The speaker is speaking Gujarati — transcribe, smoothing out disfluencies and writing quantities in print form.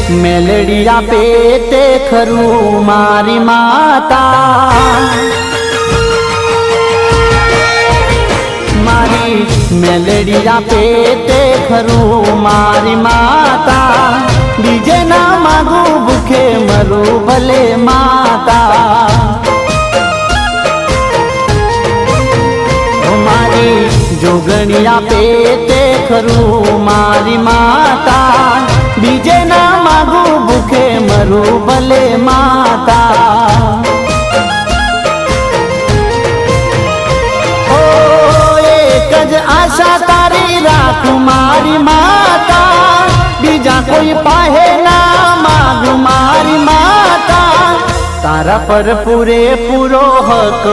મેલડિયા પેતે ખરું મારી માતા, મારી મેલડિયા પેતે ખરું મારી માતા, બીજે ના માગું ભૂખે મરું ભલે માતા, મારી જોગણિયા પેતે ખરું મારી માતા, બીજે ના માગું ભૂખે મરું ભલે માતા। ઓ એક જ આશા તારી રાખું મારી માતા, બીજા કોઈ પાહે ના માગું મારી માતા, તારા પર પૂરેપૂરો હક